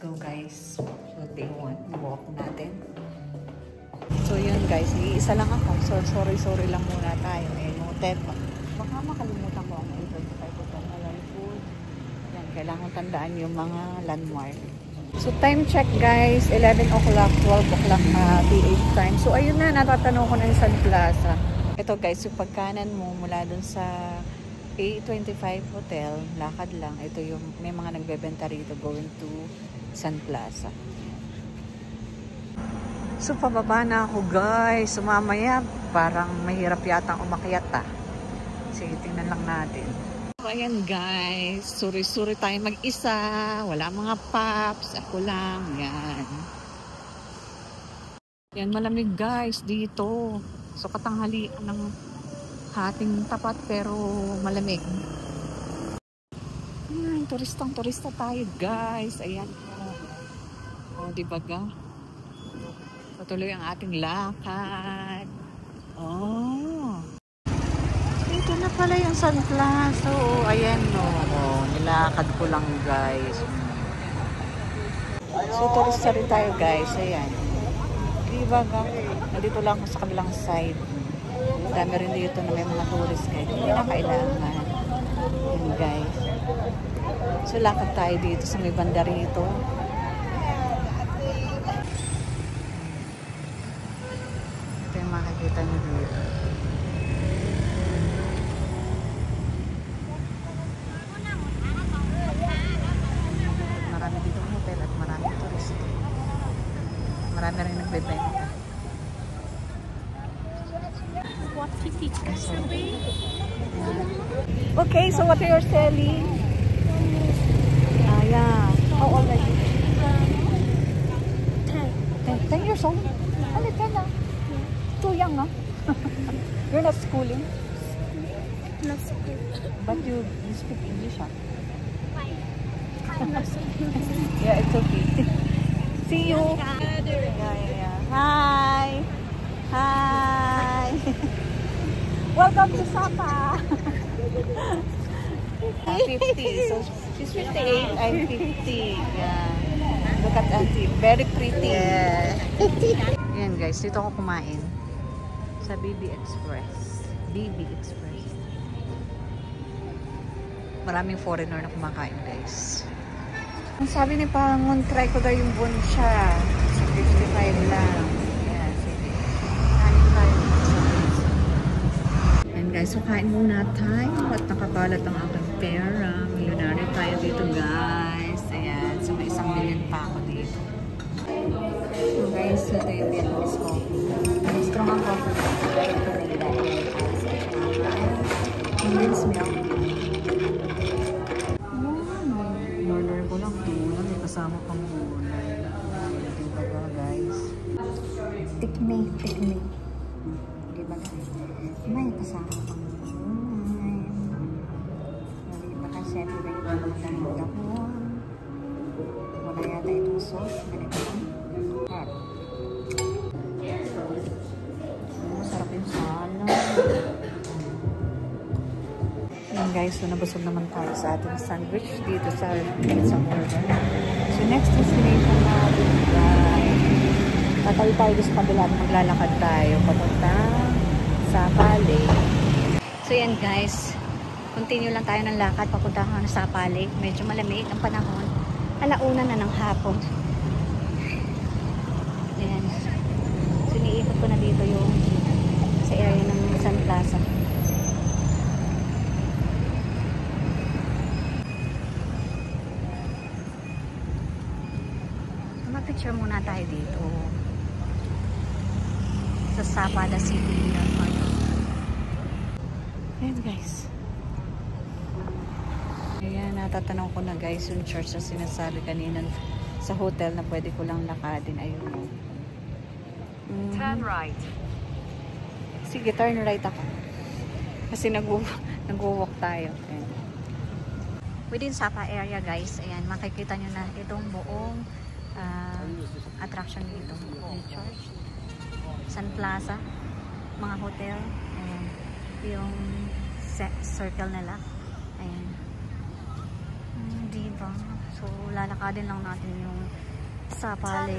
go guys. So day 1, walk natin. So yun guys, iisa lang ako. So sorry lang muna tayo. Ayan yung hotel ko. Baka makalimutan ko ang 825 hotel na food. Yan, kailangan tandaan yung mga landmark. So time check guys, 11 o'clock, 12 o'clock PH time. So ayun na, natatanong ko na yung Sun Plaza. Ito guys, yung pagkanan mo mula dun sa A25 Hotel, lakad lang. Ito yung may mga nagbebenta rito going to Sun Plaza. So pababa na ako guys. So mamaya parang mahirap yata umakyat Sige, tingnan lang natin. So ayan guys, suri-suri tayo mag-isa. Wala mga paps. Ako lang. Yan. Yan, malamig guys dito. So katanghalian ng hating tapat pero malamig. Turista tayo guys. Ayan o. Diba ga? Patuloy ang ating lakad. Ito na pala yung Sun Plaza. Ayan nilakad ko lang guys. So turista rin tayo guys. Ayan. Diba ga? Nandito lang sa kabilang side. Dami rin dito na may mga tourist guys. Hindi na kailangan. Yan guys. So lakad tayo dito sa may banda rito. Ito yung makikita nyo dito. Marami dito hotel at marami tourist. Marami rin nagbebenta. Okay, so what are you selling? Yeah. How old are you? 10 years old? A little na. Too young, no? You're not schooling? Not schooling. But you speak English, huh? I'm not schooling. Yeah, it's okay. See you. Yeah. Hi. Hi. Welcome to Sapa. 50. So she's 58. I'm 50. Yeah. Look at Auntie. Very pretty. Yeah. Yan guys, dito ako kumain sa BB Express. Maraming foreigner na kumakain guys. Ang sabi ni Pangon, try ko daw yung bunsya. Sa 55 lang. Yan, sige. Kain tayo. And guys, so kain muna tayo at nakakalat ang aking pera. Millionaire tayo dito guys. Ayan, so may 1 million pa ako dito. So guys, ito yung Vietnamese coffee. Strong ang coffee. Ito rin dahil condensed milk. Order ko lang gulay. May kasama pang gulay. Diba ba guys? Tikme. Diba guys? May kasama pang gulay. Diba kasi diba yung dahon. Wala yata itong sauce. Ganito lang. Masarap yung salad. Yan guys, so nabusog naman tayo sa ating sandwich dito sa Morgan. So next destination natin guys, tatawid tayo sa kabila at maglalakad tayo papunta sa Pali. So yan guys, continue lang tayo ng lakad papunta sa Pali. Medyo malamig ang panahon. Alauna na ng hapon. Ayan. So iniikot ko na dito yung sa area ng Sun Plaza. Picture muna tayo dito sa Sapa City. Ayan guys. Ayan, natatanong ko na guys yung church na sinasabi kanina sa hotel na pwede ko lang lakadin. Ayun. Turn right. Sige, turn right ako. Kasi nag-walk tayo. Ayan. Within Sapa area guys, ayan, makikita nyo na itong buong attraction dito. Yung church, Sun Plaza, mga hotel, ayan, yung circle nila, ayan, diba? So, lalakadin lang natin yung Sapali.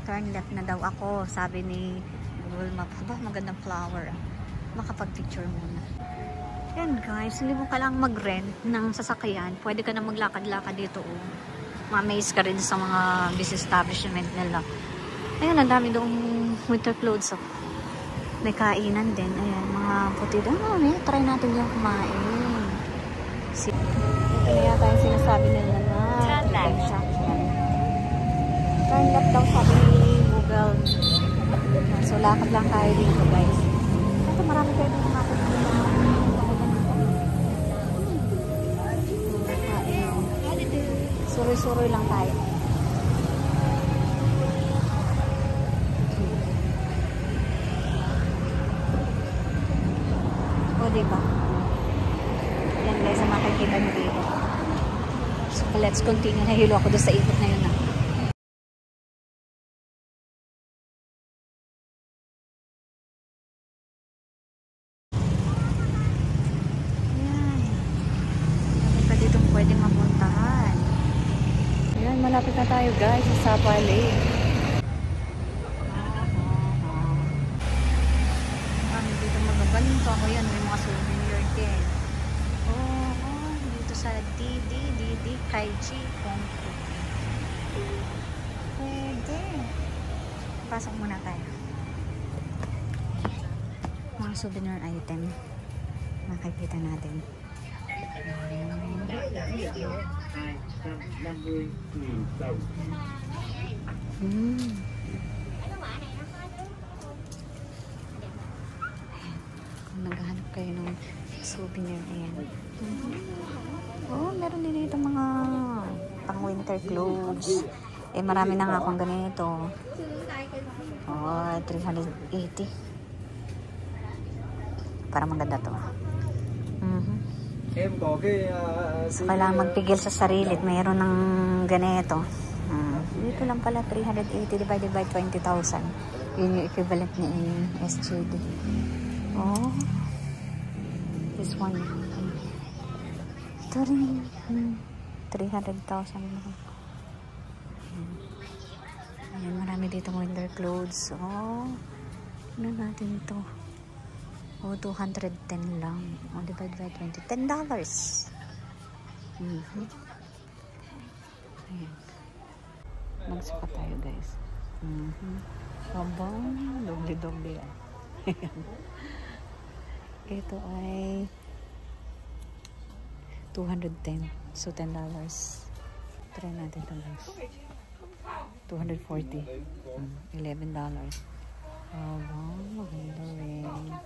Turn left na daw ako, sabi ni Google Maps. Ba, magandang flower. Makapag-picture muna. Yan guys, hindi mo ka lang mag-rent ng sasakyan. Pwede ka na maglakad-lakad dito. Oh. Ma-amaze ka rin sa mga business establishment nila. Ayun, ang dami doong winter clothes. Oh. May kainan din. Ayan, mga puti doon. Try natin yung kumain. Ito na yata yung sinasabi nila na item shop. Turn left daw sabi ni Google. So, lakad lang tayo dito guys. Ito, marami kayo dito natin. Suroy-suroy lang tayo. O, diba? Yan guys, ang makikita nyo dito. So, let's continue. Nahilo ako doon sa ikot na yun. Pwedeng mapuntahan. Ayan, malapit na tayo guys sa Sapali. Dito magaganto ako yan. May mga souvenir din. Dito sa DD Kaiji Kongfu. Pwede. Pasok muna tayo. Mga souvenir item. Makikita natin. Kung naghahanap kayo ng souvenir, ayan. Meron din dito mga pang winter clothes. Marami na nga akong ganito. 380. Para maganda to. So, kailangan magpigil sa sarili at mayroon ng ganito. Dito lang pala 380 divided by 20,000. Yun yung equivalent ni SGD. This one. Ito rin. 300,000. Ayan, marami dito winter clothes. Ano natin to? 210 lang. Divided by 20. $10. Ayan. Magsuka tayo guys. Habang doble-doble yan. Ito ay 210. So $10. Try natin ito guys. 240. $11. Habang maganda rin.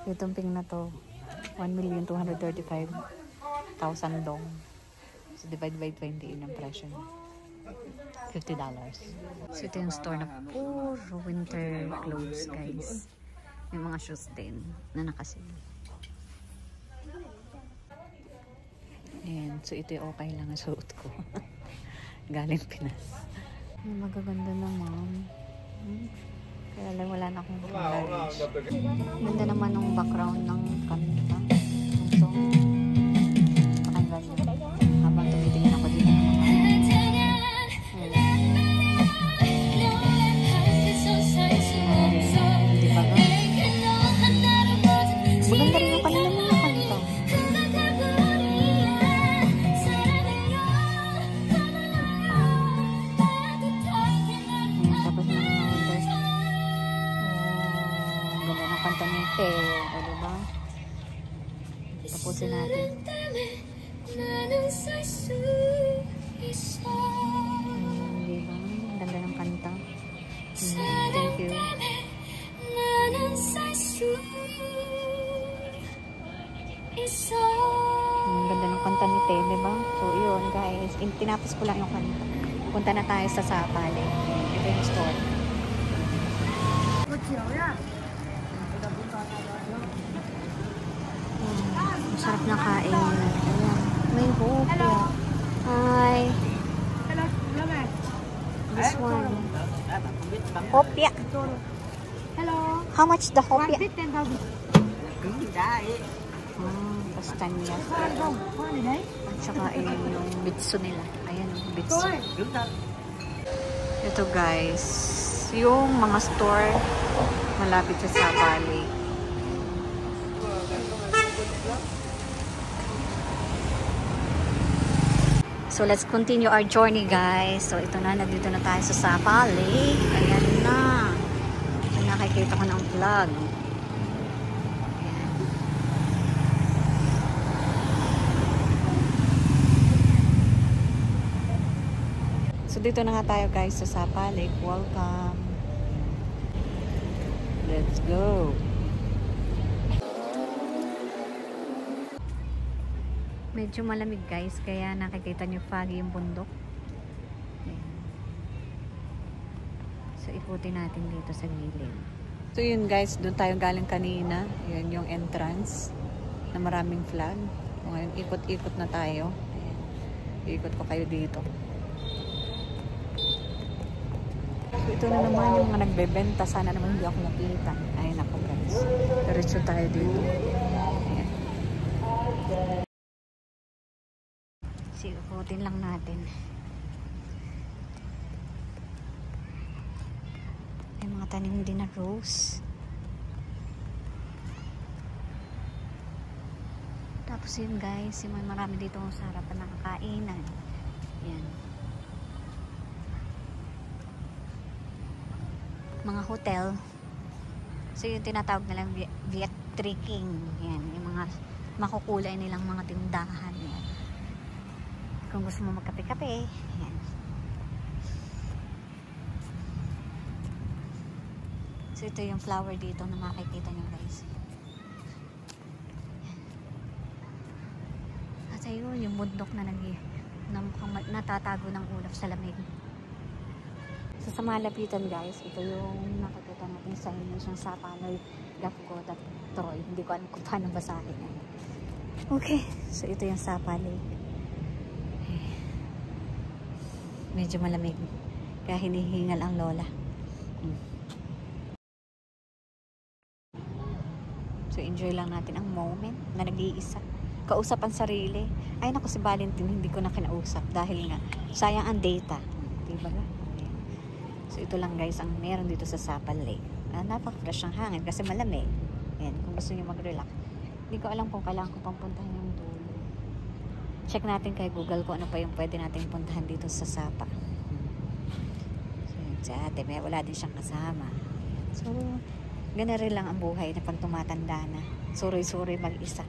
Itong pink na to 1,235,000 dong. So divide by 20 yun ang presyo niya. $50. So ito yung store na puro winter clothes guys. May mga shoes din na nakasil. Ayan. So ito yung okay lang ang suot ko. Galing Pinas. Magaganda naman. Kaya lang wala na akong coverage. Ganda naman ng background ng kanta. So, pakinggan nyo. Habang tumitingin ako dito ng mga hindi pa ba? Maganda rin yung kanila mga kanta. Tapos na mga winter. Ganda ng kanta ng Teo, diba? Tapusin natin. Diba? Ganda ng kanta. Thank you. Ganda ng kanta ni Teo, diba? So yun guys, tinapos ko lang yung kanta. Punta na tayo sa Sapali. Ito yung store. Masarap na kain. Ayan. May hopya. Hi. This one. Hopya. Hello. How much the hopya? Castanyas. At saka yung bitso nila. Ayan yung bitso. Ito guys, yung mga store malapit sa Sapali. So let's continue our journey guys. So ito na, nandito na tayo sa Sapali. Ayan na. So, nakikita ko ng vlog. Ayan. So dito na nga tayo guys sa Sapali. Welcome. Let's go. Medyo malamig guys, kaya nakikita nyo foggy yung bundok. Ayan. So ikutin natin dito sa gilid. So yun guys, doon tayo galing kanina. Yun yung entrance na maraming flag. So, ngayon ikot-ikot na tayo. Ayan. Ikot ko kayo dito. So ito na naman yung mga nagbebenta. Sana naman hindi ako nakita. Ayun ako guys. Diretso tayo dito. Ayan. Ikutin lang natin. May mga tanim din na rose. Tapos yun guys, yung marami dito sa harapan ng kakainan. Yan. Mga hotel. So yung tinatawag nilang Viet Trekking. Yan. Yung mga makukulay nilang mga tindahan. Yan. Kung gusto mo magkape-kape, ayan. So ito yung flower dito na makikita nyo guys. At ayun, yung bundok na mukhang natatago ng ulap sa lamig. So sa malapitan guys, ito yung nakikita natin sa inyo yung Sapanoy Gafgot at Troy. Hindi ko alam kung paano basahin yan. Okay, so ito yung Sapali. Medyo malamig. Kaya hinihingal ang lola. So, enjoy lang natin ang moment na nag-iisa. Kausap ang sarili. Ay, naku si Valentine, hindi ko na kinausap. Dahil nga, sayang ang data. Diba nga? So, ito lang guys, ang meron dito sa Sapal Lake. Napaka-fresh ang hangin kasi malamig. Ayan, kung gusto nyo mag-relax. Hindi ko alam kung kailangan ko pang puntahan yung dulo. Check natin kay Google kung ano pa yung pwede natin puntahan dito sa Sapa. So, sa ate, wala din siyang kasama. So, ganun rin lang ang buhay na pag tumatanda na. Suri-suri mag-isa.